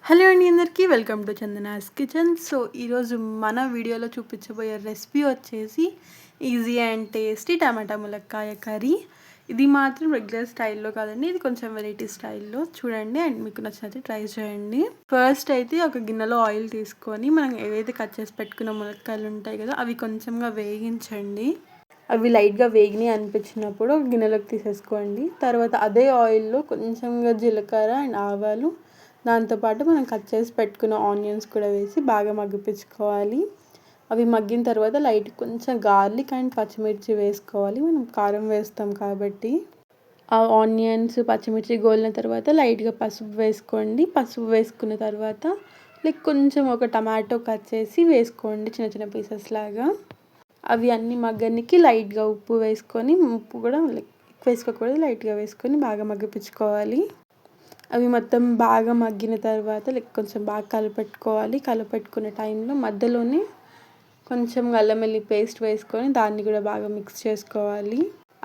Hello అండి అందరికీ welcome to Chandana's kitchen. So ఈరోజు మన వీడియోలో చూపించబోయే రెసిపీ వచ్చేసి ఈజీ అండ్ టేస్టీ టమాటా ములక్కాయ కర్రీ. ఇది మాత్రం రెగ్యులర్ స్టైల్లో కాదండి, ఇది కొంచెం వెరైటీ స్టైల్లో చూడండి అండ్ మీకు నచ్చినట్టు ట్రై చేయండి. ఫస్ట్ అయితే ఒక గిన్నెలో ఆయిల్ తీసుకొని మనం ఏవైతే కట్ చేసి పెట్టుకున్న ములక్కాయలు ఉంటాయి కదా అవి కొంచెంగా వేగించండి. అవి లైట్గా వేగినాయి అనిపించినప్పుడు ఒక గిన్నెలోకి తీసేసుకోండి. తర్వాత అదే ఆయిల్లో కొంచెంగా జీలకర్ర అండ్ ఆవాలు, దాంతోపాటు మనం కట్ చేసి పెట్టుకున్న ఆనియన్స్ కూడా వేసి బాగా మగ్గిపించుకోవాలి. అవి మగ్గిన తర్వాత లైట్ కొంచెం గార్లిక్ అండ్ పచ్చిమిర్చి వేసుకోవాలి, మనం కారం వేస్తాం కాబట్టి. ఆ ఆనియన్స్ పచ్చిమిర్చి గోలిన తర్వాత లైట్గా పసుపు వేసుకోండి. పసుపు వేసుకున్న తర్వాత కొంచెం ఒక టమాటో కట్ చేసి వేసుకోండి చిన్న చిన్న పీసెస్ లాగా. అవి అన్ని మగ్గనికి లైట్గా ఉప్పు వేసుకొని, ఉప్పు కూడా ఎక్కువ వేసుకోకూడదు, లైట్గా వేసుకొని బాగా మగ్గిపించుకోవాలి. అవి మొత్తం బాగా మగ్గిన తర్వాత కొంచెం బాగా కలపెట్టుకోవాలి. కలపెట్టుకునే టైంలో మధ్యలోనే కొంచెం అల్లం వెల్లుల్లి పేస్ట్ వేసుకొని దాన్ని కూడా బాగా మిక్స్ చేసుకోవాలి.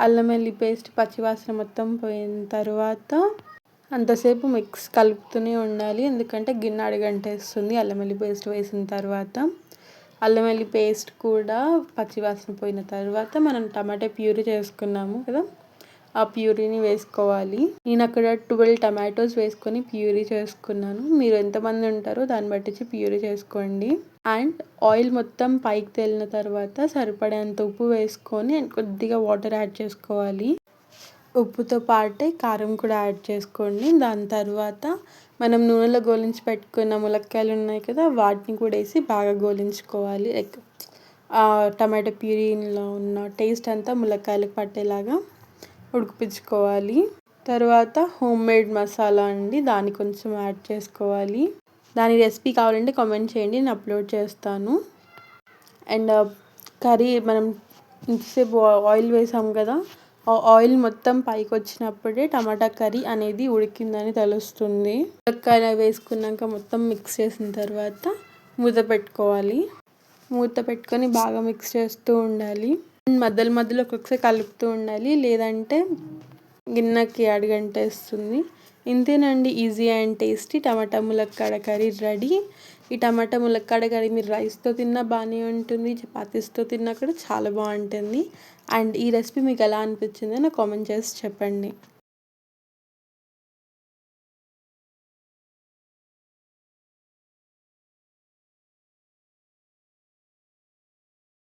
అల్లం వెల్లుల్లి పేస్ట్ పచ్చివాసన మొత్తం పోయిన తర్వాత అంతసేపు కలుపుతూనే ఉండాలి, ఎందుకంటే గిన్నె అడుగంటేస్తుంది అల్లం వెల్లుల్లి పేస్ట్ వేసిన తర్వాత. అల్లం వెల్లుల్లి పేస్ట్ కూడా పచ్చివాసన పోయిన తర్వాత మనం టమాటా ప్యూరీ చేసుకున్నాము కదా, ఆ ప్యూరీని వేసుకోవాలి. నేను అక్కడ 12 టమాటోస్ వేసుకొని ప్యూరీ చేసుకున్నాను. మీరు ఎంతమంది ఉంటారో దాన్ని బట్టి ప్యూరీ చేసుకోండి. అండ్ ఆయిల్ మొత్తం పైకి తేలిన తర్వాత సరిపడేంత ఉప్పు వేసుకొని అండ్ కొద్దిగా వాటర్ యాడ్ చేసుకోవాలి. ఉప్పుతో పాటే కారం కూడా యాడ్ చేసుకోండి. దాని తర్వాత మనం నూనెలో గోలించి పెట్టుకున్న ములక్కాయలు ఉన్నాయి కదా వాటిని కూడా వేసి బాగా గోలించుకోవాలి. టమాటో ప్యూరీలో ఉన్న టేస్ట్ అంతా ములక్కాయలకు పట్టేలాగా ఉడికిపించుకోవాలి. తర్వాత హోమ్ మేడ్ మసాలా అండి, దాన్ని కొంచెం యాడ్ చేసుకోవాలి. దాని రెసిపీ కావాలంటే కామెంట్ చేయండి, నేను అప్లోడ్ చేస్తాను. అండ్ కర్రీ మనం ఇంతసేపు ఆయిల్ వేసాం కదా, ఆ ఆయిల్ మొత్తం పైకి వచ్చినప్పుడే టమాటా కర్రీ అనేది ఉడికిందని తెలుస్తుంది. ములక్కాయ వేసుకున్నాక మొత్తం మిక్స్ చేసిన తర్వాత మూత పెట్టుకోవాలి. మూత పెట్టుకొని బాగా మిక్స్ చేస్తూ ఉండాలి. మధ్యలో ఒక్కొక్కసారి కలుపుతూ ఉండాలి, లేదంటే గిన్నెకి అడుగంటేస్తుంది. ఇంతేనండి, ఈజీ అండ్ టేస్టీ టమాటా ములక్కాడ కర్రీ రెడీ. ఈ టమాటా ములక్కాడ కర్రీ మీరు రైస్తో తిన్నా బాగానే ఉంటుంది, చపాతీస్తో తిన్నా కూడా చాలా బాగుంటుంది. అండ్ ఈ రెసిపీ మీకు ఎలా అనిపించిందో నాకు కామెంట్ చేసి చెప్పండి.